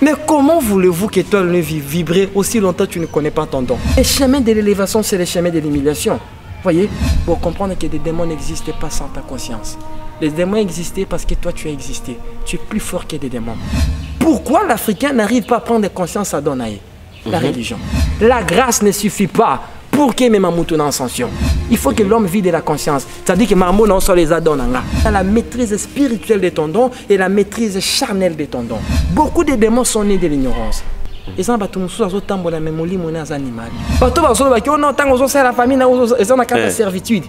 Mais comment voulez-vous que toi ne vibrer aussi longtemps que tu ne connais pas ton don? Les chemins de l'élévation, c'est les chemins de l'humiliation. Voyez, pour comprendre que des démons n'existent pas sans ta conscience. Les démons existaient parce que toi tu as existé. Tu es plus fort que des démons. Pourquoi l'Africain n'arrive pas à prendre conscience à Donaï? La religion. La grâce ne suffit pas pour que mes mamoutou en ascension. Il faut que l'homme vide de la conscience. C'est-à-dire que mamou non soit les adonanga. La maîtrise spirituelle de ton don et la maîtrise charnelle de ton don. Beaucoup de démons sont nés de l'ignorance. Et ça, bah, tout le monde a même les animaux. La famille, ils ont la servitude.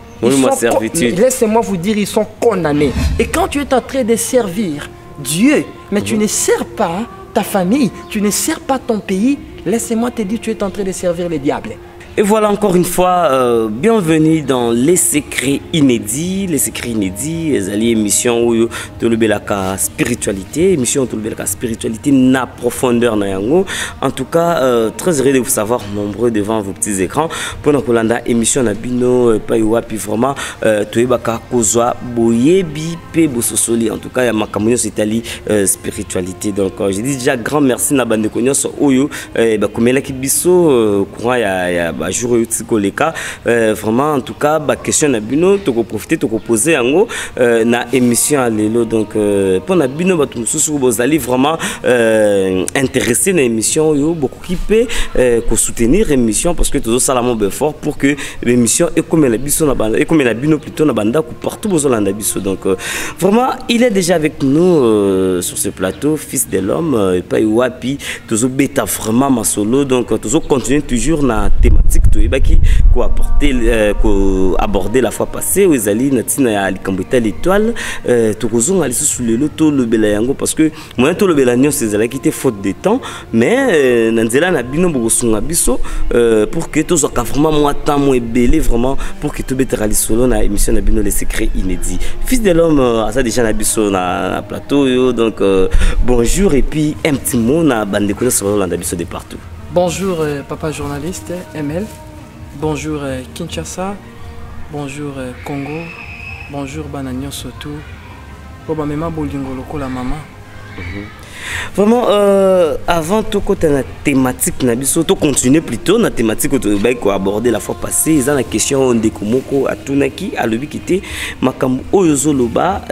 Laissez-moi vous dire, ils sont condamnés. Et quand tu es en train de servir Dieu, mais tu ne sers pas ta famille, tu ne sers pas ton pays, laissez-moi te dire, tu es en train de servir le diable. Et voilà encore une fois, bienvenue dans les secrets inédits. Les secrets inédits, les alliés émission où tu la spiritualité, émission où tu la spiritualité na profondeur na yango. En tout cas, très heureux de vous savoir nombreux devant vos petits écrans. Pour notre Kolanda émission na bino paiwa puis vraiment tu es baka kozwa boyebi pe bososoli. En tout cas, il y a ma communauté Italie spiritualité. Donc je dis déjà grand merci na bande konyos oyo ba komela kibiso courant ya jour vraiment en tout cas ba question na bino to ko profiter to ko poser yango na émission à lelo donc pour na bino ba tout mususu bozali vraiment intéressé na émission yo beaucoup qui peut ko soutenir émission parce que toujours salamon be fort pour que l'émission est comme la biso na banda et comme la bino plutôt na banda ko partout bozolanda biso donc vraiment il est déjà avec nous sur ce plateau fils de l'homme et pas wapi toujours beta vraiment ma solo donc toujours continuer toujours na thématique qui aborder la fois passée où ils allaient natina likambuta l'étoile tokozonga lisu sous le loto le belayango parce que moi to le belanyo c'est là qui était faute de temps mais nanzela na bino bosunga biso pour que tous vraiment moi temps moi belé vraiment pour que tout betera solo na émission na bino les secrets inédits fils de l'homme a ça déjà na biso na plateau yo donc bonjour et puis un petit mot na bande de sur la biso de partout. Bonjour papa journaliste ML, bonjour Kinshasa, bonjour Congo, bonjour Banagnon Sotou, Obamema Bolingo Loko la maman. Vraiment, avant tout côté la thématique, to continuer plutôt la thématique qu'on a abordé la fois passée. Ils ont la question de Komoko à Tunaki, à l'objet qui était Makam Oyozoloba,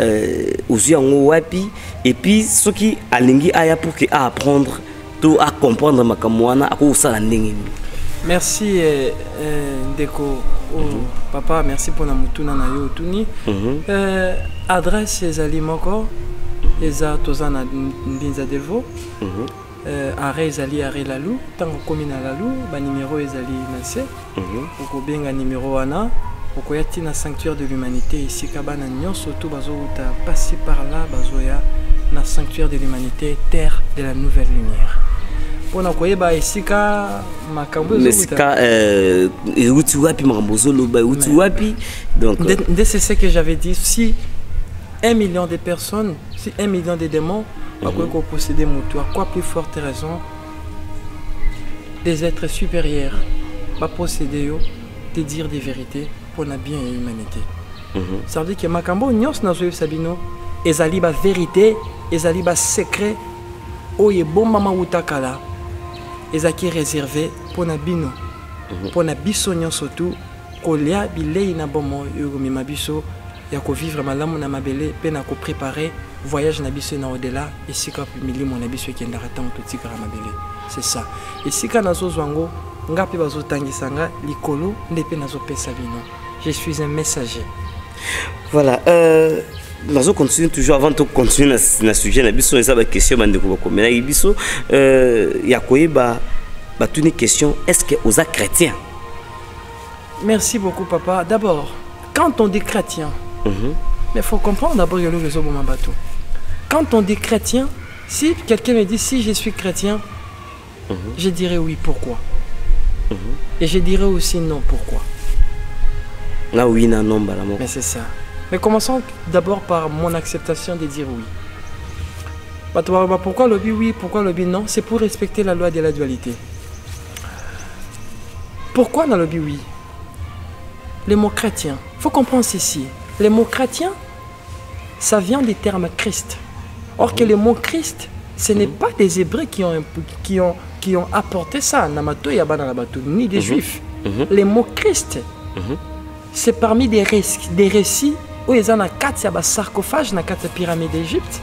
Ozuyango Wapi, et puis ce qui a lingi aya pour qu'il apprendre. À comprendre ma kamwana à ça la merci Ndeko papa merci pour la mutuna na yo tuni adresse ezali moko eza tozana ndinza delvo arrêt ezali arrêt lalu tango komi na lalu ba numéro ezali na se oko benga numéro wana oko yati na sanctuaire de l'humanité ici kabana nyonso to bazo uta passer par là bazoya na sanctuaire de l'humanité terre de la nouvelle lumière. Mais c'est ce que j'avais dit. Si 1 million de personnes, si 1 million de démons, posséder mon à quoi plus forte raison des êtres supérieurs va posséder de dire des vérités pour la bien et l'humanité. Ça veut dire que Makambo nyos na zoe sabino ezali ba vérité, ezali ba secret oye bon mama utakala. Ezaki réservé pour Nabino, pour Nabiso surtout, kolia bilei na bomo yogomi mabiso, yako vivre malamu na mabele, pena ko préparer voyage nabiso na au-delà, et si ka mili mon nabiso qui ndara tant tout tika mabele. C'est ça. Et si ka nazo zwango, ngapi bazo tangisanga likolo ndepe nazo pesa bino. Je suis un messager. Voilà. Nous continuons toujours avant de continuer dans le sujet. Nous avons une question. Il y a une question. Est-ce que vous êtes chrétien? Merci beaucoup, papa. D'abord, quand on dit chrétien, mais il faut comprendre d'abord que le bateau. Quand on dit chrétien, si quelqu'un me dit si je suis chrétien, je dirais oui, pourquoi? Et je dirais aussi non, pourquoi? Ah oui, non, mais c'est ça. Mais commençons d'abord par mon acceptation de dire oui. Pourquoi le oui, pourquoi le non? C'est pour respecter la loi de la dualité. Pourquoi dans le oui? Les mots chrétiens. Il faut comprendre ceci. Les mots chrétiens, ça vient du terme Christ. Or que le mot Christ Ce n'est pas des Hébreux qui ont apporté ça, ni des Juifs. Les mots Christ, c'est parmi des récits où ils ont un sarcophage dans la pyramide d'Égypte.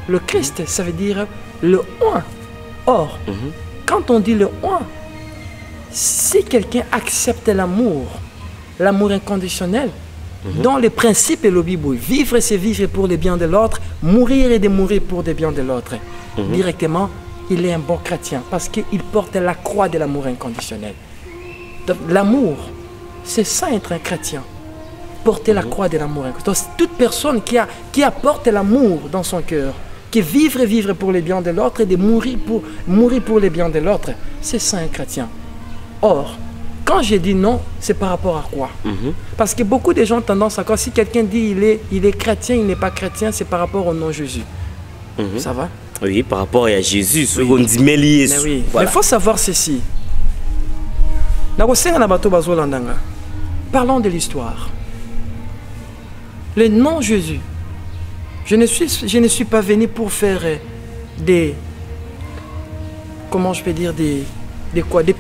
Le Christ, ça veut dire le oint. Or, quand on dit le oint, si quelqu'un accepte l'amour inconditionnel, dont le principe est le Bible, vivre c'est vivre pour le bien de l'autre, mourir et de mourir pour le bien de l'autre. Directement, il est un bon chrétien parce qu'il porte la croix de l'amour inconditionnel. L'amour, c'est ça être un chrétien. Porter la croix de l'amour inconditionnel. Toute personne qui apporte l'amour dans son cœur, qui vivre pour le bien de l'autre et de mourir pour le bien de l'autre, c'est ça un chrétien. Or, quand je dis non, c'est par rapport à quoi? Parce que beaucoup de gens ont tendance à croire, si quelqu'un dit il est chrétien, il n'est pas chrétien, c'est par rapport au nom Jésus. Ça va? Oui, par rapport à Jésus, ce oui. qu'on dit mais oui. Voilà. Mais il faut savoir ceci. Parlons de l'histoire. Le nom Jésus, je ne suis pas venu pour faire des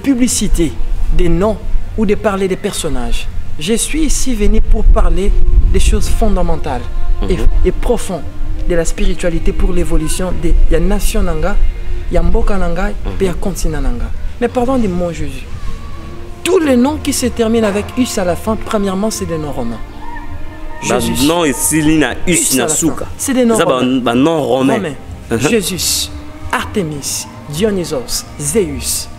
publicités, des noms ou de parler des personnages. Je suis ici venu pour parler des choses fondamentales et profondes de la spiritualité pour l'évolution de la nation nanga, ya mboka nanga et ya continent nanga. Mais parlons du mot Jésus. Tous les noms qui se terminent avec us à la fin, premièrement, c'est des noms romains. Jésus. Non, c'est des noms romains. Non romain. Jésus, Artémis, Dionysos, Zéus.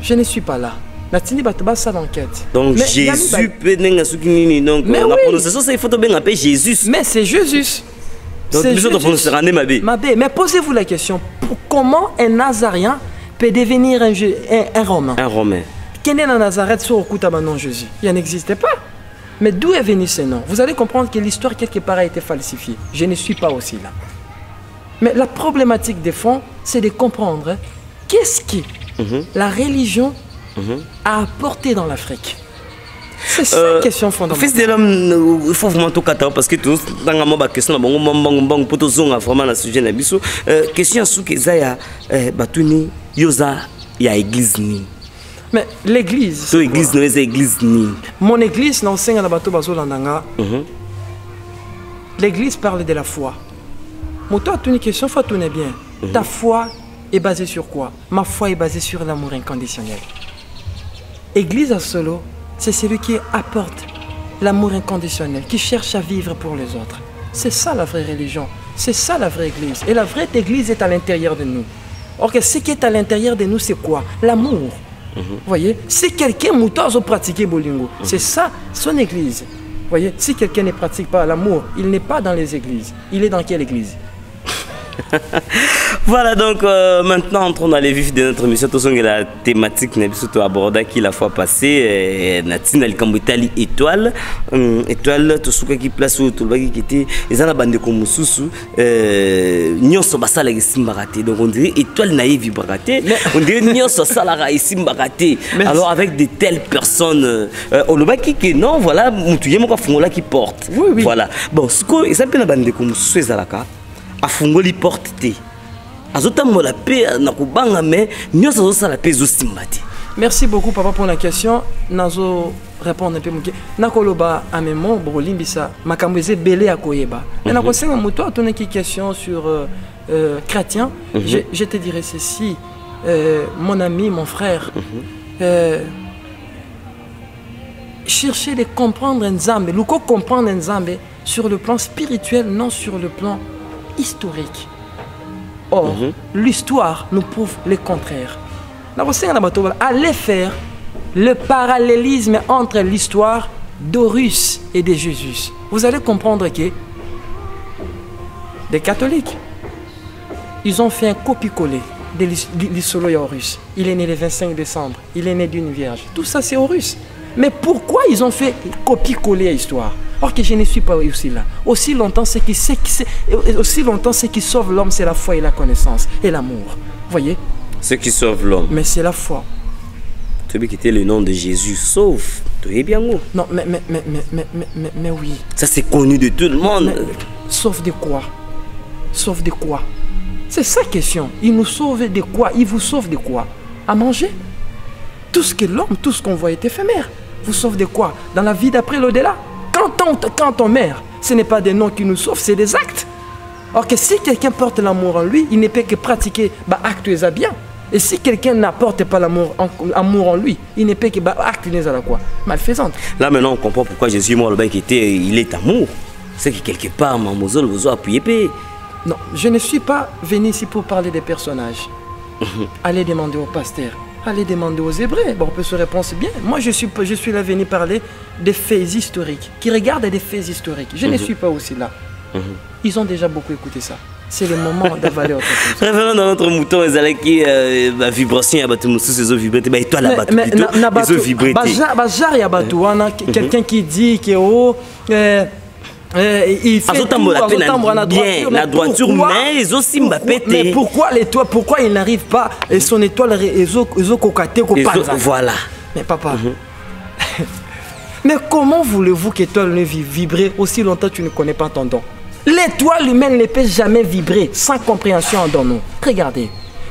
Je ne suis pas là. Donc mais Jésus peut donc mais la prononciation c'est faut bien appeler Jésus. Mais c'est Jésus. Donc mais posez-vous la question, comment un Nazarien peut devenir un Romain? Un Romain. Quel est le Nazareth sur le nom Jésus? Il n'existait pas. Mais d'où est venu ce nom? Vous allez comprendre que l'histoire quelque part a été falsifiée. Je ne suis pas aussi là. Mais la problématique de fond, c'est de comprendre qu'est-ce qui la religion a apporté dans l'Afrique. C'est ça la question fondamentale. Fils de l'homme, il faut vraiment tout cater parce que tous dans la question pour tous vraiment la sujet na biso question sous que ça ya batuni yoza ya église ni. Mais l'église. So église no c'est église ni. Mon église na senga na bato bazo landanga. L'église parle de la foi. Moto a une question, faut tourner bien. Ta foi est basée sur quoi? Ma foi est basée sur l'amour inconditionnel. Église à solo, c'est celui qui apporte l'amour inconditionnel, qui cherche à vivre pour les autres. C'est ça la vraie religion, c'est ça la vraie église. Et la vraie église est à l'intérieur de nous. Or, ce qui est à l'intérieur de nous, c'est quoi? L'amour. Vous voyez? Si quelqu'un a pratiqué Bolingo, c'est ça son église. Vous voyez? Si quelqu'un ne pratique pas l'amour, il n'est pas dans les églises. Il est dans quelle église? Voilà, donc maintenant entrons dans les vifs de notre émission. Tout la thématique que abordée qui la fois passée, Natine Alcambitali étoile, étoile tout ce qui place où tout le qui était les ana bande comme Soussou, nyonso basala isimbarate. Donc on dirait étoile naïve vibrate, on dirait nyonso salara isimbarate. Alors avec de telles personnes, olobaki que non, voilà, mutuye moko fungola qui porte. Oui. Voilà. Bon, ce que ça peut na bande comme Soussou ezalaka. A fungoli porte te azotambola pe na kubanga me nyonso azosala pe ezosimbati. Merci beaucoup papa pour la question. Nazo répondre un peu muke nakoloba amemo bolimbisa makambo eze belé akoyeba. Mais na kosenga moto atone ki question sur chrétien. Je te dirais ceci, mon ami, mon frère, chercher de comprendre Nzambe, luko comprendre Nzambe sur le plan spirituel, non sur le plan historique. Or, l'histoire nous prouve le contraire. Allez faire le parallélisme entre l'histoire d'Horus et de Jésus. Vous allez comprendre que les catholiques, ils ont fait un copier-coller de l'histoire d'Horus. Il est né le 25 décembre, il est né d'une vierge. Tout ça, c'est Horus. Mais pourquoi ils ont fait copier-coller l'histoire? Or que je ne suis pas aussi là. Aussi longtemps, ce qui sauve l'homme, c'est la foi et la connaissance et l'amour. Vous voyez? Ce qui sauve l'homme. Mais c'est la foi. Tu veux quitter le nom de Jésus, sauve. Tu es bien où? Non, mais oui. Ça, c'est connu de tout le monde. Mais, sauf de quoi? Sauf de quoi? C'est ça la question. Il nous sauve de quoi? Il vous sauve de quoi? À manger. Tout ce que l'homme, tout ce qu'on voit est éphémère. Vous sauve de quoi? Dans la vie d'après l'au-delà. Quand on meurt, ce n'est pas des noms qui nous sauvent, c'est des actes. Or que si quelqu'un porte l'amour en lui, il ne peut que pratiquer acte et bien. Et si quelqu'un n'apporte pas l'amour en lui, il ne peut que acte à la quoi? Malfaisante. Là maintenant on comprend pourquoi Jésus moi le bain qui était, il est amour. C'est que quelque part Mamozol vous a appuyé. Non, je ne suis pas venu ici pour parler des personnages. Allez demander au pasteur. Allez demander aux Hébreux. Bon, on peut se répondre bien. Moi, je suis là venu parler des faits historiques. Qui regardent des faits historiques. Je ne suis pas aussi là. Ils ont déjà beaucoup écouté ça. C'est le moment d'avaler autre chose. Revenons dans notre mouton, ils allaient qui la vibration, il y a ces eaux vibrées. Mais toi, là-bas, les eaux vibrées. Quelqu'un qui dit que il fait bien la droiture, mais ils ont aussi Mbappé. Mais pourquoi il n'arrive pas et son étoile voilà. Mais papa. Mais comment voulez-vous que l'étoile ne vibre aussi longtemps que tu ne connais pas ton don? L'étoile humaine ne peut jamais vibrer sans compréhension en nous. Regardez.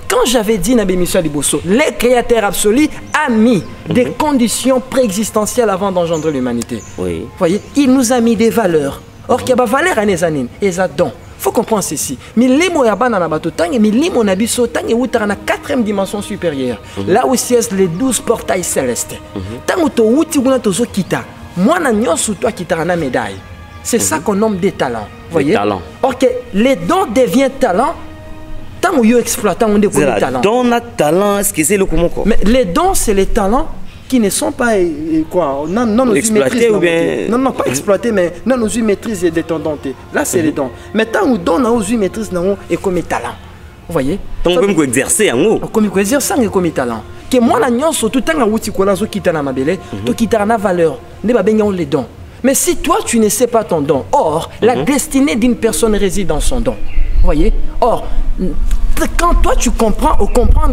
Quand j'avais dit Nabi Michel Liboso, le créateur absolu a mis des conditions préexistentielles avant d'engendrer l'humanité. Oui. Voyez, il nous a mis des valeurs. Or, qu'il y a des valeurs à les années, et ça donne. Il faut comprendre ceci. Mais les mots dans la quatrième dimension supérieure. Là où c'est les 12 portails célestes. Tant que médaille. C'est ça qu'on nomme des talents. Voyez. Talents. Or, que les dons deviennent talents. Tant que vous exploitez, on découvre les talents. Don a talent, est-ce que c'est le comment? Mais les dons, c'est les talents qui ne sont pas non exploités ou bien non pas exploités, mais non nous maîtrise des tendantés. Là c'est les dons. Mais tant on donne aux maîtrise non et comme talent. Vous voyez? Donc comme exercer en haut. Comme exercer comme talent. Que moi la nion surtout tant outi ko la zo kitana mabele, to kitana valeur. Ne ba ben les dons. Mais si toi tu ne sais pas ton don, or la destinée d'une personne réside dans son don. Vous voyez? Or quand toi tu comprends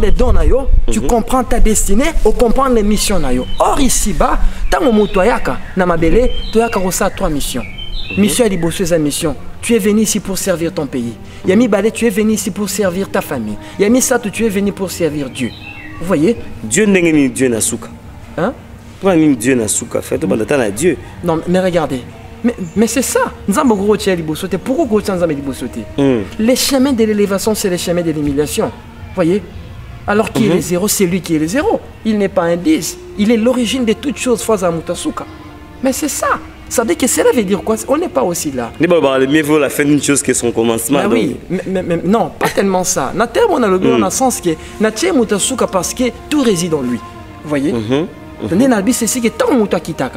les dons nayo, tu comprends ta destinée, ou comprends les missions nayo. Or ici-bas, tant que motoyaka na mabele, toyaka rosa 3 missions. Mission Liboso sa mission. Tu es venu ici pour servir ton pays. Yami Balé, tu es venu ici pour servir ta famille. Yami Sato, tu es venu pour servir Dieu. Vous voyez? Dieu n'est ni Dieu n'a souka. Hein? Toi ni Dieu n'a souka. Fais-toi pas à Dieu. Non, mais regardez. Mais c'est ça. Pourquoi les chemins de l'élévation, c'est les chemins de l'humiliation. Voyez? Alors qui est le zéro, c'est lui qui est le zéro. Il n'est pas un 10. Il est l'origine de toutes choses, Faza Mutasuka. Mais c'est ça. Ça veut dire que cela veut dire quoi? On n'est pas aussi là. Mais mieux vaut la fin d'une chose que son commencement. Mais oui, mais non, pas tellement ça. On a le sens que Natia Mutasuka parce que tout réside en lui. Vous voyez?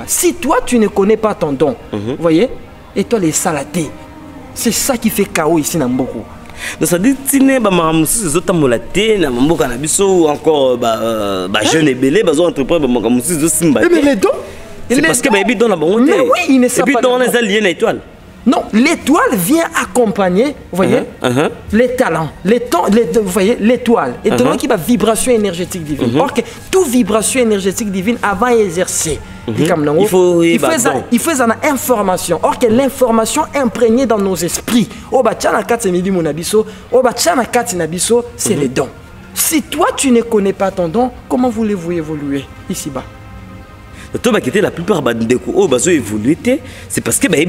Si toi tu ne connais pas ton don, voyez, et toi les salatés, c'est ça qui fait chaos ici dans beaucoup. Donc ça dit si ne ba mamusi zota molate na mboka na biso encore jeune et belé bazo entreprendre ba mamusi zo simba. Mais les dons, c'est parce que baby don na bonté. Mais oui, il ne sait pas. Et puis dans les alliés na étoile. Non, l'étoile vient accompagner, vous voyez, les talents, vous voyez, l'étoile. Et donc, il y a une vibration énergétique divine. Or que toute vibration énergétique divine, avant d'exercer, il faut une information. Or que l'information imprégnée dans nos esprits, c'est les dons. Si toi, tu ne connais pas ton don, comment voulez-vous évoluer ici-bas? La plupart c'est parce que oui,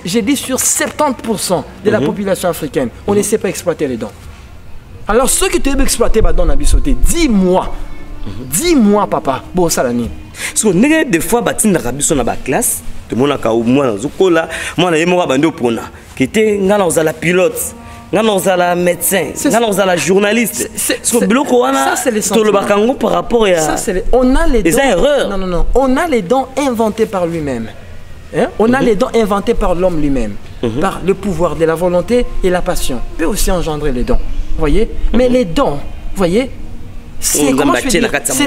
j'ai dit sur 70% de la population africaine, on ne sait pas exploiter les dons. Alors ceux qui doivent exploiter les dons, dis-moi papa, bon ça l'année. Parce que des fois, dans la classe, tout le monde a qui était la pilote. Nous sommes médecin, nous sommes journaliste. Ça, c'est les sentiments. Par rapport à... On a les dons. Erreurs. Non. On a les dons inventés par lui-même. On a les dons inventés par l'homme lui-même. Par le pouvoir de la volonté et la passion. Peut aussi engendrer les dons. Voyez? Mais les dons, voyez? C'est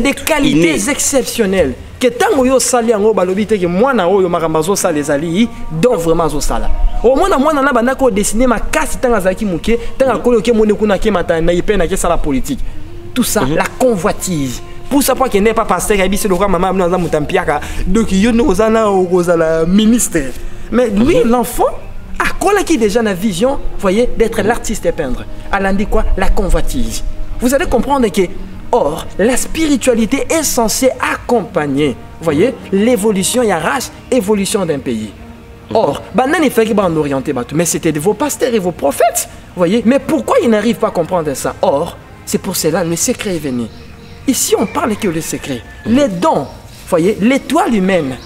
des qualités exceptionnelles. Que tant que sali ango balobite que moi na oyo makambazo sa les ali donc vraiment zo sala au moins na bana ko dessiner ma casse tanga zaki muke tanga ko ke mone kuna ke mata na ipena ke sala politique tout ça la convoitise pour ça pas que n'est pas pasteur et c'est le roi maman na mutampiaka donc yo no zana ozala ministre mais lui l'enfant a Akola qui déjà la vision, voyez, d'être l'artiste et peindre. Elle en dit quoi? La convoitise. Vous allez comprendre que, or, la spiritualité est censée accompagner, voyez, l'évolution, il y a race, évolution d'un pays. Or, banane fait qu'ils vont orienter, mais c'était vos pasteurs et vos prophètes, voyez. Mais pourquoi ils n'arrivent pas à comprendre ça? Or, c'est pour cela le secret est venu. Ici, on parle que le secret. Les dons, voyez, l'étoile humaine,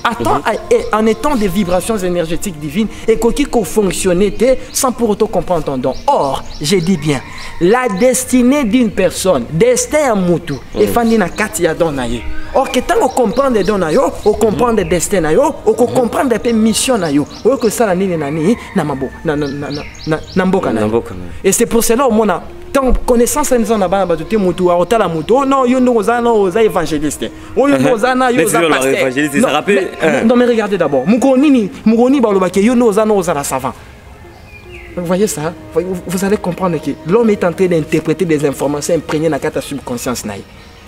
en étant des vibrations énergétiques divines, et qui fonctionnait sans pour autant comprendre ton don. Or, je dis bien, la destinée d'une personne, destin à Moutou, et Fandina Katia Donaye. Or, que tant on comprend des dons, on comprend des destins, on comprend des missions, on que ça, et c'est pour cela, on a tant connaissance en disant là-bas, tu es Moutou, à la Moutou, non, il y a évangéliste. Non, mais regardez d'abord. Mougoni, la savant. Vous voyez ça? Vous allez comprendre que l'homme est en train d'interpréter des informations imprégnées dans la subconscience.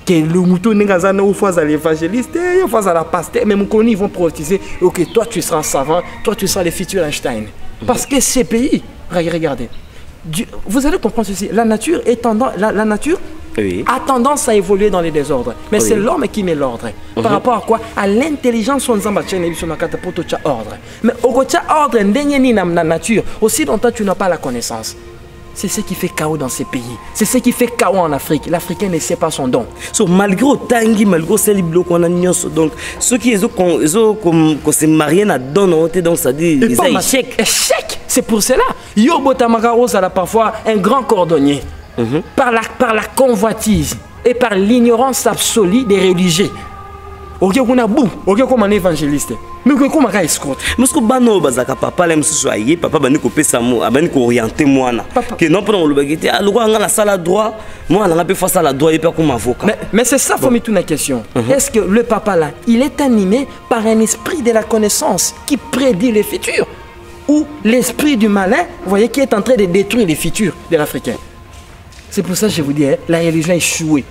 Que le mouton n'est pas à l'évangéliste, il faut à la pasteur, mais ils vont prophétiser que toi tu seras savant, toi tu seras le futur Einstein. Parce que ces pays, regardez. Vous allez comprendre ceci, la nature, la nature a tendance à évoluer dans les désordres, mais c'est l'homme qui met l'ordre. Par rapport à quoi? À l'intelligence, on a ordre. Mais au côté ordre, la nature, aussi longtemps tu n'as pas la connaissance. C'est ce qui fait chaos dans ces pays. C'est ce qui fait chaos en Afrique. L'Africain ne sait pas son don. So, malgré Tangi, malgré ces libres qu'on a, donc ceux qui se marient à don, donc ça dit ils ont échec. Échec. C'est pour cela. Yobo Tamagaros a parfois un grand cordonnier par la convoitise et par l'ignorance absolue des religieux. Ok, on a bou, ok, comme un évangéliste. Mais comment on a escroc? Mais ce que bano bazaka papa l'aime ce soir, papa bani ko pesa mo, abani ko orienter moi na. Que non pendant le bagité, ah le roi a la salle droit, moi on a pu faire ça la droit et pas comme avocat. Mais c'est ça, faut me tourner la question. Est-ce que le papa là, il est animé par un esprit de la connaissance qui prédit le futur, ou l'esprit du malin, vous voyez, qui est en train de détruire les futurs de l'Africain? C'est pour ça que je vous dis, la religion est échouée.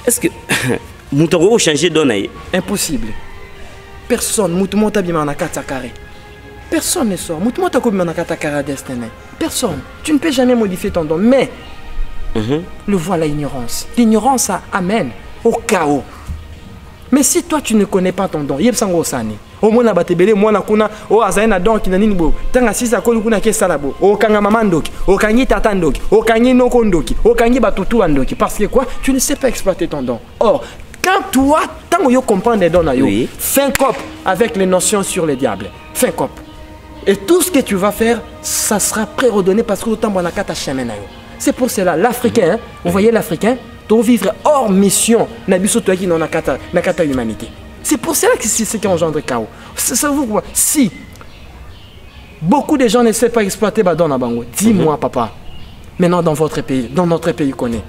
Est-ce que Moutoro changer donné? Impossible. Personne, Moutoumon tabima na katakare. Personne ne sort. Moutoumon tabima na katakare destiné. Personne. Tu ne peux jamais modifier ton don. Mais le voilà l'ignorance. L'ignorance amène au chaos. Mais si toi tu ne connais pas ton don, yebsango sani. Au moins batebele moi na kuna o azaina don ki nani bo. Tanga sisa ko kuna ke salabo. O kanga mamandoki, o kangi tatandoki, o kangi nokondoki, o kangi batutu andoki. Parce que quoi? Tu ne sais pas exploiter ton don. Or, quand toi, tant que tu comprends les dons, fais un cop avec les notions sur le diable. Fais un cop. Et tout ce que tu vas faire, ça sera préordonné parce que autant bon chemin. C'est pour cela, l'Africain, vous voyez l'Africain, doit vivre hors mission dans la humanité. C'est pour cela que c'est ce qui engendre le chaos. Si beaucoup de gens ne savent pas exploiter Badon à Bango, dis-moi papa, maintenant dans votre pays, dans notre pays qu'on est.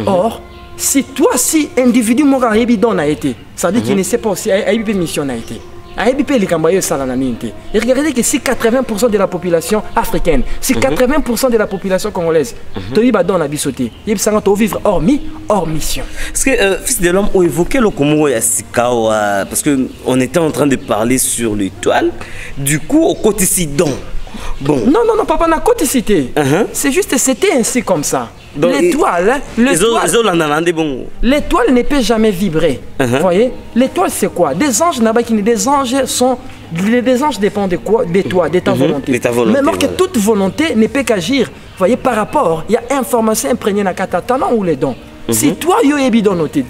Or, si toi, si individu moral a été, ça veut dire qu'il ne sait pas aussi à mission a été. Et regardez que si 80% de la population africaine, si 80% de la population congolaise, tu vas dans la bisoté, ils vont vivre hors mission. Parce que Fils de l'homme a évoqué le Congo et Sikao, parce qu'on était en train de parler sur l'étoile, du coup au quotidien. Bon. Non, papa n'a quoticité. C'est juste, c'était ainsi comme ça. L'étoile, l'étoile ne peut jamais vibrer. Vous voyez? L'étoile, c'est quoi? Des anges, des anges sont. Les anges dépendent de quoi? De toi, de ta volonté. Mais alors que toute volonté ne peut qu'agir. Vous voyez, par rapport, il y a information imprégnée dans le talent ou les dons. Si toi,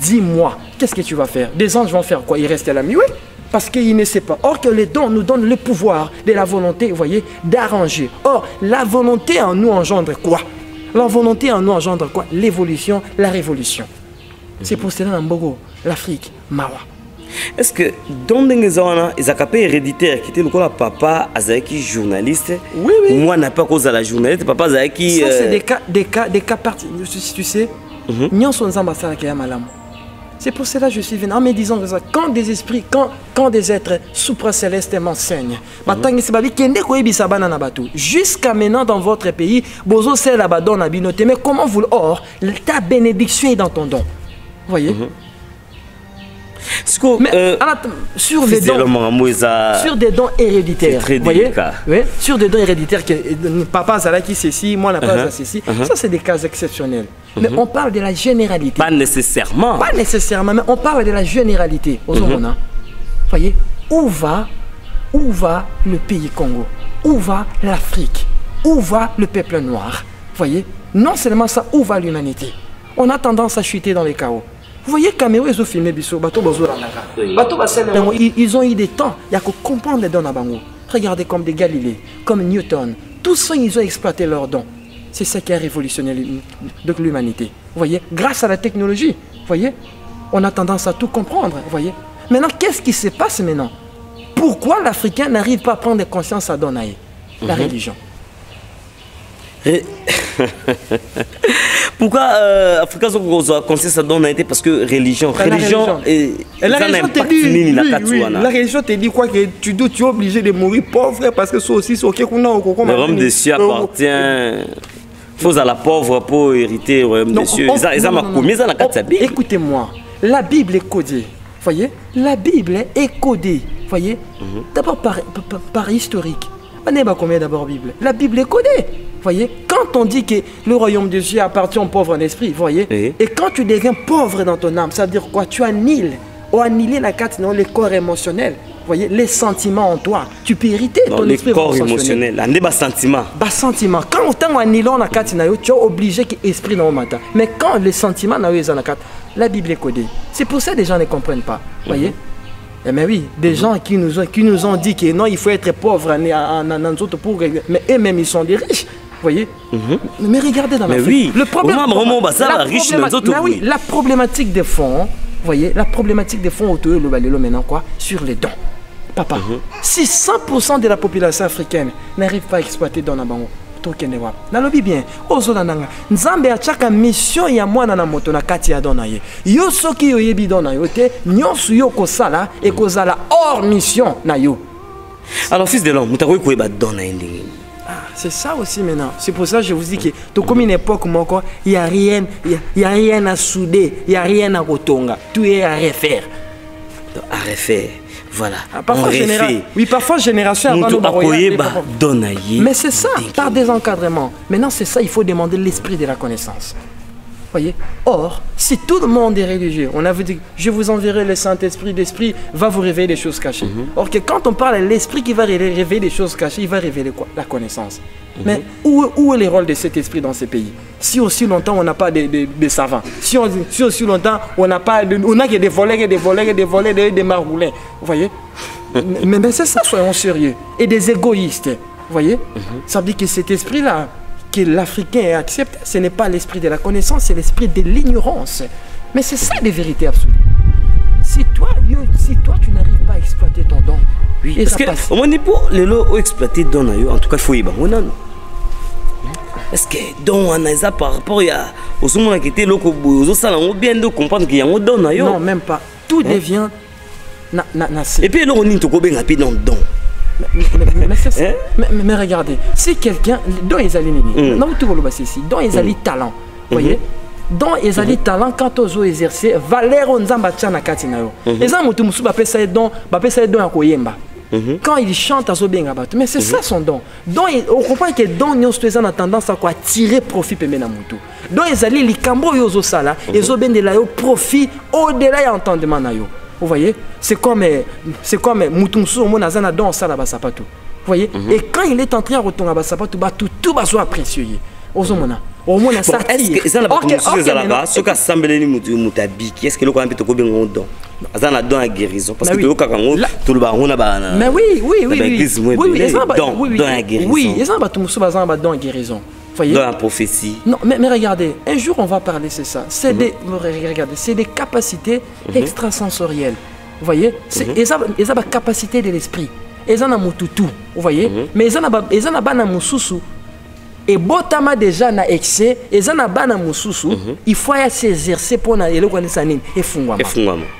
dis-moi, qu'est-ce que tu vas faire? Des anges vont faire quoi? Ils restent à la muette? Parce qu'il ne sait pas. Or que les dons nous donnent le pouvoir de la volonté, vous voyez, d'arranger. Or, la volonté en nous engendre quoi? La volonté en nous engendre quoi? L'évolution, la révolution. C'est pour cela dans Bogo, l'Afrique, Mawa. Est-ce que dans les zones, ils ont capé héréditaire qui était le papa Azaki journaliste? Oui. Moi, n'a pas cause à la journaliste, papa Azaki. Ça, c'est des cas partis. Tu sais, nous sommes ambassadeurs qui malam. C'est pour cela que je suis venu en me disant que quand des esprits, quand des êtres supracélestes m'enseignent, jusqu'à maintenant dans votre pays, bozo c'est là-bas dans la binoté, mais comment vous or ta bénédiction est dans ton don. Vous voyez? Mais sur des dons héréditaires, très délicat. Oui, sur des dons héréditaires que papa Zala qui ceci, moi n'a pas ceci, ça c'est des cas exceptionnels. Mais on parle de la généralité. Pas nécessairement. Pas nécessairement, mais on parle de la généralité. Voyez, où va le pays Congo? Où va l'Afrique? Où va le peuple noir? Voyez, non seulement ça, où va l'humanité? On a tendance à chuter dans les chaos. Vous voyez, Cameroun, ils ont filmé Bissot, ils ont eu des temps, il y a que comprendre les dons à Bango. Regardez comme des Galilées, comme Newton. Tous ceux, ils ont exploité leurs dons. C'est ça qui a révolutionné l'humanité. Vous voyez, grâce à la technologie, vous voyez, on a tendance à tout comprendre. Vous voyez. Maintenant, qu'est-ce qui se passe maintenant? Pourquoi l'Africain n'arrive pas à prendre conscience à Donaï? La religion. Pourquoi Africain a conscience à Donaï? Parce que religion. La religion te dit quoi? Que tu es obligé de mourir pauvre parce que ça aussi, c'est ok. Le royaume des cieux appartient. Faut à la pauvre pour hériter le royaume des cieux. Écoutez-moi, la Bible est codée. Voyez, la Bible est codée. Voyez, d'abord par historique. On n'est pas combien d'abord Bible. La Bible est codée. Voyez, quand on dit que le royaume des cieux appartient aux pauvres en esprit, voyez, et quand tu deviens pauvre dans ton âme, ça veut dire quoi? Tu annihiles ou annihiler la carte, non, les corps émotionnels. Voyez, les sentiments en toi, tu peux hériter ton esprit corps émotionnel. On est bas sentiment. Bas sentiment. Quand on annihile la carte, tu es obligé que l'esprit dans le matin. Mais quand les sentiments sont dans la carte, la Bible est codée. C'est pour ça que les gens ne comprennent pas. Voyez. Eh bien oui, des gens qui nous ont dit que non, il faut être pauvre mais eux-mêmes ils sont des riches. Voyez. Mais regardez dans l'Afrique. Oui. Le problème, la problématique des fonds, voyez, la problématique des fonds autour de maintenant quoi? Sur les dons. Papa, si 100% de la population africaine n'arrive pas à exploiter dans la banque, nalobi bien ozolananga nzambe achaka mission ya mwana na moto na kati ya dona ye yo soki yo yebi dona yo te nyonso yo kosala e kozala hors mission na yo. Alors fils de l'homme mutakoy koyeba dona ndenge. C'est ça aussi maintenant. C'est pour ça que je vous dis que tout comme une époque il y a rien à souder, il y a rien à rotonga, tout est à refaire. À refaire. Voilà. Parfois, génération mais c'est ça, par des encadrements. Maintenant, c'est ça, il faut demander l'esprit de la connaissance. Voyez. Or, si tout le monde est religieux, on avait dit, je vous enverrai le Saint-Esprit, l'Esprit va vous révéler des choses cachées. Or que quand on parle de l'Esprit qui va révéler des choses cachées, il va révéler quoi? La connaissance. Mais où est le rôle de cet esprit dans ces pays? Si aussi longtemps on n'a pas de savants, si aussi longtemps on n'a pas on a que des volets, des margoulins, vous voyez. mais c'est ça, soyons sérieux. Et des égoïstes, vous voyez. Ça veut dire que cet esprit-là, que l'Africain accepte, ce n'est pas l'esprit de la connaissance, c'est l'esprit de l'ignorance. Mais c'est ça la vérité absolue. Si toi tu n'arrives pas à exploiter ton don, oui, parce que on est pour les lots exploiter don, en tout cas il faut y aller. Est-ce que don on a ça par rapport à au moment qui était loco ça on bien de comprendre qu'il y a un don. Non, même pas. Tout devient et puis on est tout bien rapide dans don. Mais regardez, si quelqu'un don ils allaient non tout le ici don ils allaient talent, voyez. Donc ils allaient talent quand ils ont exercé valeur on zamba tchana katina yo. Les gens mutu musu ba pesa don ya koyemba. Quand il chante à Zobenga, mais c'est ça son don. Donc on comprend que don nous a tendance à quoi tirer profit pemena mutu. Donc ils allaient les cambo yozo sala et Zobende la yo profit au-delà ya entendement na yo. Vous voyez, c'est comme mutumsu mon azana don sala ba sapato. Vous voyez, et quand il est entré à retourner ba sapato ba tout ba so apprécier. Ozomona. Est-ce que ça n'a pas ce qu'a semblé est-ce que le camp peut bien on don ça n'a don à guérison parce que tout le baron là mais oui ils ont tout musu bazan ba don à guérison, voyez, dans la prophétie. Non mais regardez, un jour on va parler, c'est ça, c'est des regardez, c'est des capacités extrasensorielles, vous voyez, ils ont la capacité de l'esprit, ils ont mututu, vous voyez, mais ils ont bana mususu. Et botama déjà na excès, et ça n'a pas na mususu, il faut s'exercer pour na yelo connaître nini et fungwama.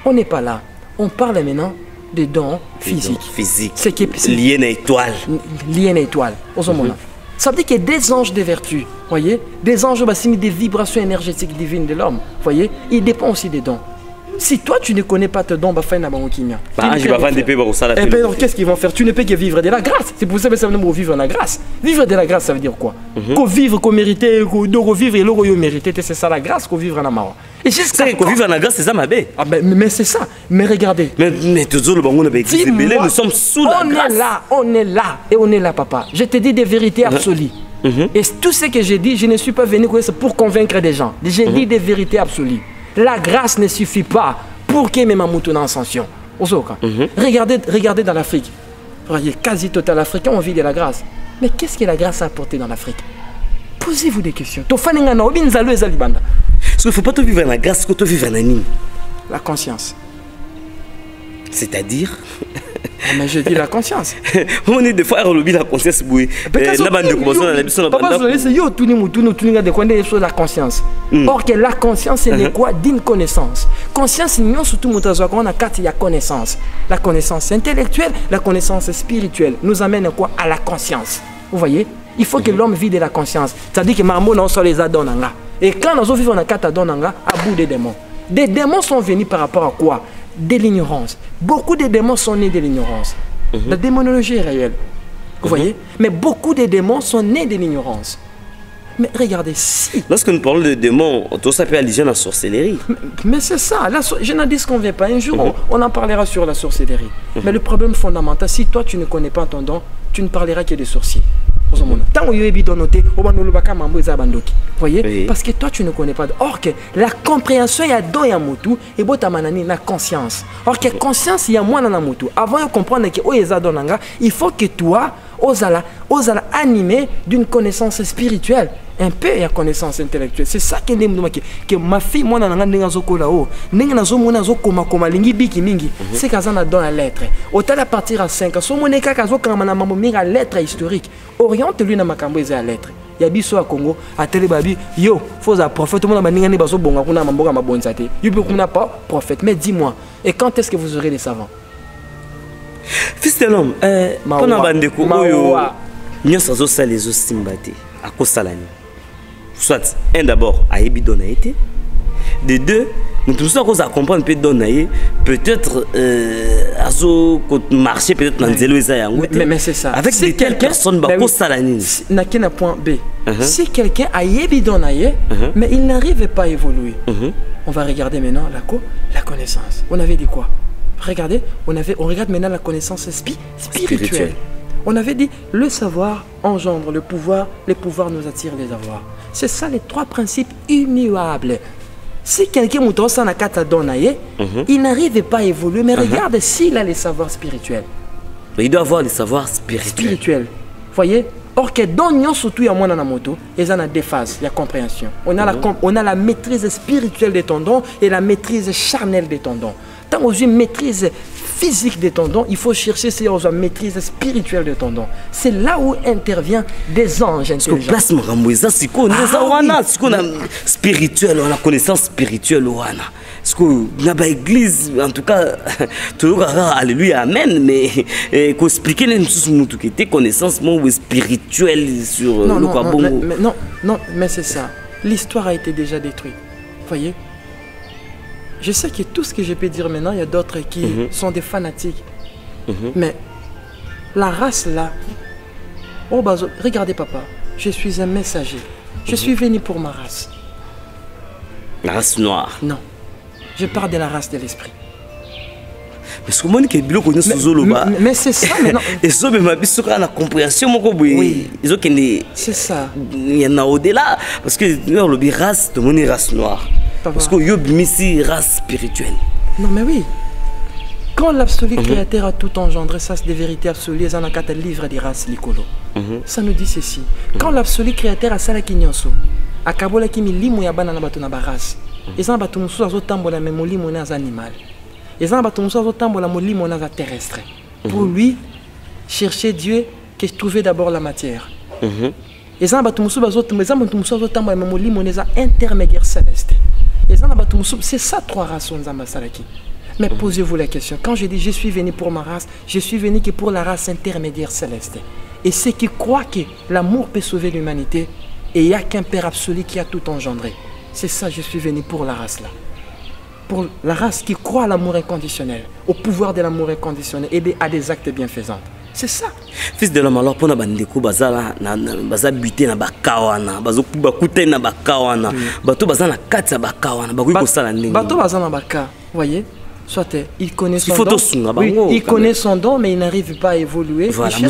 On n'est pas là. On parle maintenant des dons physiques. C'est qui lié à l'étoile. Lié à l'étoile. Ça veut dire qu'il y a des anges de vertu, voyez, des anges des vibrations énergétiques divines de l'homme, voyez, il dépend aussi des dons. Si toi tu ne connais pas tes dons, bah fais na bango kimia. Et puis alors qu'est-ce qu'ils vont faire? Tu ne peux que vivre de la grâce. C'est pour ça que ça veut dire vivre la grâce. Vivre de la grâce, ça veut dire quoi? Qu'on vivre, qu'on mérite, qu'on vivre et l'euro mérité, c'est ça la grâce qu'on vivre en mara. Et jusqu'à qu'on vivre la grâce, c'est ça ma bête. Ah mais c'est ça. Mais regardez. Mais toujours le bango nous sommes sous la grâce. On est là et on est là, papa. Je te dis des vérités absolues. Et tout ce que j'ai dit, je ne suis pas venu pour convaincre des gens. J'ai dit des vérités absolues. La grâce ne suffit pas pour que mes mamoutou en ascension. Regardez dans l'Afrique. Quasi total africain, on vit de la grâce. Mais qu'est-ce que la grâce a apporté dans l'Afrique? Posez-vous des questions. Est-ce qu'il ne faut pas te vivre dans la grâce, que te vivre dans la conscience. C'est-à-dire mais je dis la conscience. On est des fois la conscience. La conscience. Or que la conscience c'est quoi? D'une connaissance. Conscience c'est surtout on a quatre connaissance. La connaissance intellectuelle, la connaissance spirituelle nous amène à quoi? À la conscience. Vous voyez? Il faut que l'homme vive de la conscience. C'est-à-dire que Marmo non sur les adonanga. Et quand nous vivons dans quatre adonanga, à bout des démons. Des démons sont venus par rapport à quoi? De l'ignorance. Beaucoup de démons sont nés de l'ignorance. La démonologie est réelle. Vous voyez? Mais beaucoup de démons sont nés de l'ignorance. Mais regardez, si... Lorsque nous parlons de démons, tout ça peut allusion à la sorcellerie. Mais c'est ça. Je n'en dis qu'on ne veut pas. Un jour, on en parlera sur la sorcellerie. Mais le problème fondamental, si toi, tu ne connais pas ton don, tu ne parleras que des sorciers. Tant que vous voyez, parce que toi tu ne connais pas. Or que la compréhension il y a don ya mutu et botamanani la conscience. Or que conscience il y a moins dans la mutu. Avant de comprendre que il faut que toi osala animé d'une connaissance spirituelle. Un peu il y a connaissance intellectuelle. C'est ça que ma fille moi dans la zokola c'est qu'elle dans la lettre. Autant à partir à 5 ans, son moneka kazo kamana mamomira lettre historique. Oriente-lui na makambo za lettre. Ya biso à Congo, à Télébabi, yo, faut un prophète, tout le monde a ningani baso bonga kuna mamboga mabonzate. Yo peut kuna pas prophète, mais dis-moi, et quand est-ce que vous aurez des savants? Fils de l'homme, pendant bandeko oyo, nyosa zo sala les simbate, à kosalani. Soit un d'abord a ebi donaïté, de deux nous tous ça qu'on a comprendre peut-être marcher peut-être dans le mais c'est ça. Avec si telles personnes bah n'a qu'un point B. Si quelqu'un a ebi donaïté mais il n'arrive pas à évoluer. On va regarder maintenant la connaissance. On avait dit quoi? Regardez, on regarde maintenant la connaissance spirituelle. On avait dit le savoir engendre le pouvoir nous attire les avoirs. C'est ça les trois principes immuables. Si quelqu'un il n'arrive pas à évoluer, mais regarde s'il a les savoirs spirituels. Il doit avoir les savoirs spirituels. Voyez? Or que dans surtout il y a moins dans la moto, il y a deux phases, il y a compréhension. On a la maîtrise spirituelle des tendons et la maîtrise charnelle des tendons. Tant qu'on a une maîtrise physique des tendons, il faut chercher si on a une maîtrise spirituelle des tendons. C'est là où intervient des anges intelligents. Parce que spirituel, on a connaissance spirituelle. Parce que dans l'église, en tout cas, alléluia, amen, mais qu'on explique les connaissances spirituelles sur le Kabongo. Non, mais c'est ça. L'histoire a été déjà détruite. Voyez? Je sais que tout ce que je peux dire maintenant, il y a d'autres qui sont des fanatiques. Mais la race là, regardez papa, je suis un messager. Je suis venu pour ma race. La race noire? Non, je parle de la race de l'esprit. Mais c'est ça maintenant. Et ça, la compréhension, oui. C'est ça. Il y en a au-delà. Parce que la race, tout le monde est race noire. Parce que y a une race spirituelle. Non mais oui. Quand l'absolu créateur a tout engendré, ça c'est des vérités absolues, ça n'a qu'à livre des races licolo. Ça nous dit ceci. Quand l'absolu créateur a ça la kinyoso, a kabola ki mi limo ya bana na bato na baras. Et ça bato musu azo tambola mais molimo na animal. Et ça bato musu azo tambola molimo na terrestre. Pour lui chercher Dieu, que trouver d'abord la matière. Et ça bato musu azo tambola mais molimo na intermédiaire céleste. C'est ça trois races Salaki. Mais posez-vous la question. Quand je dis je suis venu pour ma race, je suis venu que pour la race intermédiaire céleste. Et ceux qui croient que l'amour peut sauver l'humanité, et il n'y a qu'un Père absolu qui a tout engendré. C'est ça, je suis venu pour la race là. pour la race qui croit à l'amour inconditionnel, au pouvoir de l'amour inconditionnel et à des actes bienfaisants. C'est ça. Fils de l'homme, alors pour Nabandeko, Bazala, Baza buté na bakawana, Bazo Bakute na bakawana, Bato Bazana Katsa bakawana, Bago Salanding. Bato Bazana baka, voyez, soit il connaît son don. Oui, il connaît son don, mais il n'arrive pas à évoluer. Voilà, mais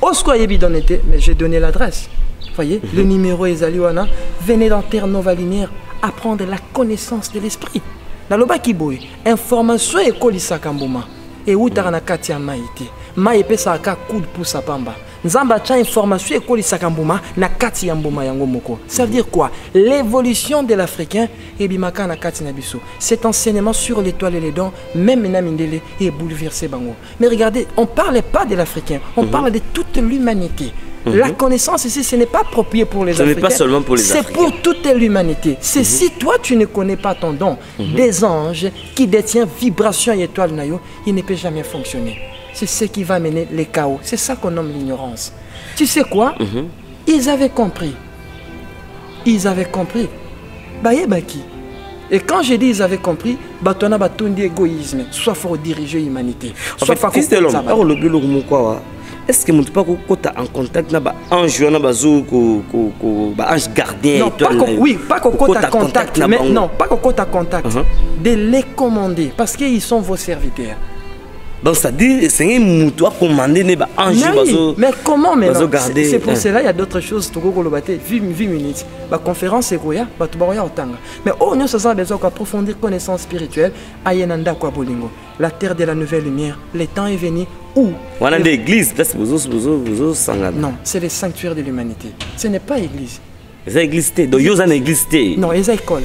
Osco Yebi don était, mais j'ai donné l'adresse. Voyez, le numéro est Zaliwana. Venez dans Terre Nova Lumière apprendre la connaissance de l'esprit. Dans le Bakiboy, information et Kolisakamboma. Et où t'as Katia Maïti. Maïpe Saka coup de pouce à Pamba. Nzamba tcha information et Kolisakamboma na Katia Mboma Yangomoko. Ça veut dire quoi? L'évolution de l'Africain et Bimaka na Katia Nabiso. Cet enseignement sur l'étoile et les dons, même Namindele, est bouleversé Bango. Mais regardez, on ne parle pas de l'Africain, on parle de toute l'humanité. La connaissance ici, ce n'est pas approprié pour les Africains. Pas seulement pour les Africains. C'est pour toute l'humanité. C'est si toi tu ne connais pas ton don, des anges qui détiennent vibration et étoile nayo, il ne peut jamais fonctionner. C'est ce qui va mener les chaos. C'est ça qu'on nomme l'ignorance. Tu sais quoi? Ils avaient compris. Ils avaient compris. Baki. Et quand j'ai dit ils avaient compris, Batona Batundi égoïsme, soit faut diriger l'humanité. Soit faut fils de l'homme. Est-ce que tu peux être en contact avec ange gardien? Oui, pas qu'on contact contact, mais non, pas qu'on contact contact. De les commander parce qu'ils sont vos serviteurs. Donc ça dit c'est un mouton commandé ne ba ange mais comment maintenant? C'est pour cela il y a d'autres choses to go lobaté 20 minutes. La conférence c'est quoi? Ba to ba otanga. Mais on a besoin d'approfondir connaissance spirituelle ayenanda kwa bolingo. La terre de la nouvelle lumière, le temps est venu où on a des églises, non, c'est le sanctuaire de l'humanité. Ce n'est pas église. Les églises donc ils ont église. Non, les écoles.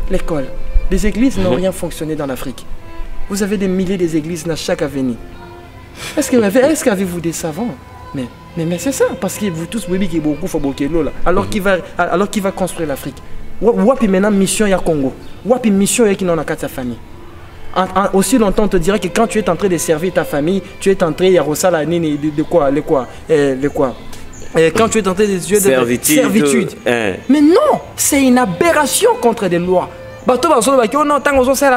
L'école. Les églises n'ont rien fonctionné dans l'Afrique. Vous avez des milliers d'églises dans chaque avenue. Est-ce qu'avez-vous des savants? Mais c'est ça, parce que vous tous, vous qui beaucoup alors qu'il va construire l'Afrique. Wapi maintenant mission ya Congo. Wapi mission ya qui n'en a qu'à sa famille. Aussi longtemps, on te dirait que quand tu es en train de servir ta famille, tu es en train de quoi. Quand tu es en train de servitude. Mais non, c'est une aberration contre des lois. La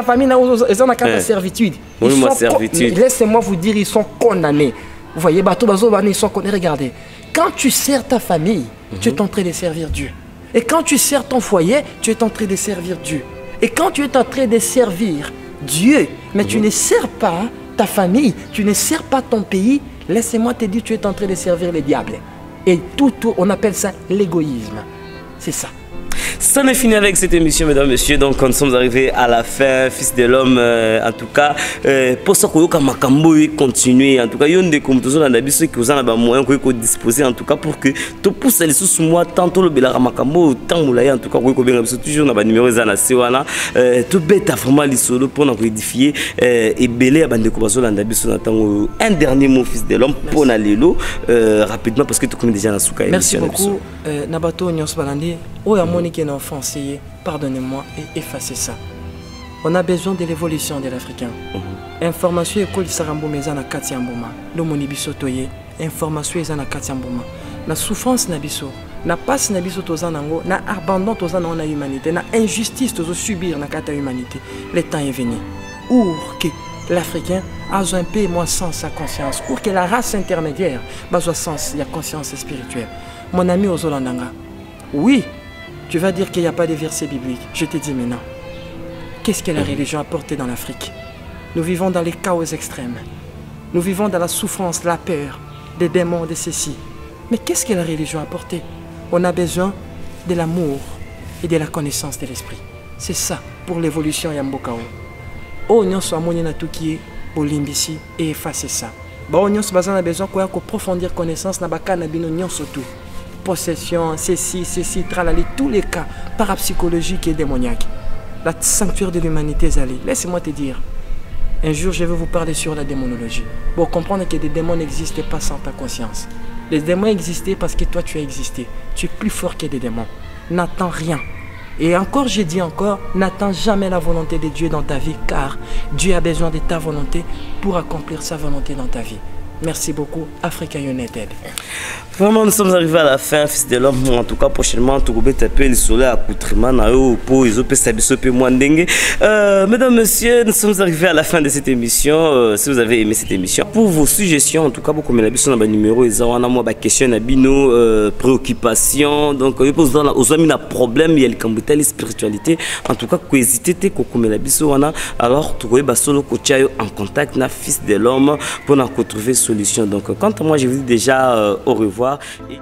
famille ils ont la servitude. Laissez-moi vous dire, ils sont condamnés. Vous voyez, ils sont condamnés. Regardez, quand tu sers ta famille, tu es en train de servir Dieu. Et quand tu sers ton foyer, tu es en train de servir Dieu. Et quand tu es en train de servir Dieu, mais tu ne sers pas ta famille, tu ne sers pas ton pays, laissez-moi te dire, tu es en train de servir le diable. Et tout, on appelle ça l'égoïsme. C'est ça. Ça n'est fini avec cette émission, mesdames et messieurs. Donc, nous sommes arrivés à la fin, fils de l'homme. En tout cas, pour ça que continuer. En tout cas, il y a des compétences qui ont moyen de disposer. En tout cas, pour que tu pousses les sous moi, tantôt le Bela Makambo, tant en tout cas, toujours dans le numéro Zanasewana. Tu bête vraiment les solos pour nous édifier. Et Belé à Bandekobazo, un dernier mot, fils de l'homme, pour Nalélo, rapidement, parce que tu connais déjà la souka. Merci beaucoup, Nabato Nyos Balandi. Oh, à Monique et enfant, pardonnez-moi et effacez ça. On a besoin de l'évolution de l'Africain. Information école Sarambo Mezana Katiamboma. Le monibiso toye. Information ezana Katiamboma. La souffrance nabiso. Na passe nabiso tozanango. Na abandon tozana na humanité. Na injustice tozo subir na kata humanité. Le temps est venu. Pour que l'Africain a un peu moins sens sa conscience. Pour que la race intermédiaire a sens la conscience spirituelle. Mon ami Ozolandanga. Oui. Tu vas dire qu'il n'y a pas de versets bibliques. Je te dis maintenant. Qu'est-ce que la religion a apporté dans l'Afrique? Nous vivons dans les chaos extrêmes. Nous vivons dans la souffrance, la peur, des démons, de ceci. Mais qu'est-ce que la religion a apporté? On a besoin de l'amour et de la connaissance de l'esprit. C'est ça pour l'évolution Yambokao. Oh, nous sommes à tout qui est Bolimbisi et effacer ça. Bon, nous avons besoin d'approfondir connaissance na bakana bino nyonso tout. Possession, ceci, tralali, tous les cas parapsychologiques et démoniaques. La sanctuaire de l'humanité, Zali. Laissez-moi te dire, un jour je vais vous parler sur la démonologie. Pour comprendre que des démons n'existaient pas sans ta conscience. Les démons existaient parce que toi tu as existé. Tu es plus fort que des démons. N'attends rien. Et encore, j'ai dit encore, n'attends jamais la volonté de Dieu dans ta vie, car Dieu a besoin de ta volonté pour accomplir sa volonté dans ta vie. Merci beaucoup, Africa United. Vraiment, nous sommes arrivés à la fin, fils de l'homme. En tout cas, prochainement, tu vas taper le soleil à Koutrima, pour les autres, mesdames, messieurs, nous sommes arrivés à la fin de cette émission. Si vous avez aimé cette émission, pour vos suggestions, en tout cas, beaucoup de personnes ont numéro, ils ont des questions, des préoccupations. Donc, vous avez un problème, il y a le spiritualité. En tout cas, n'hésitez pas, alors, tu vas solo en contact avec fils de l'homme pour trouver solution. Donc, quant à moi, je vous dis déjà au revoir. Et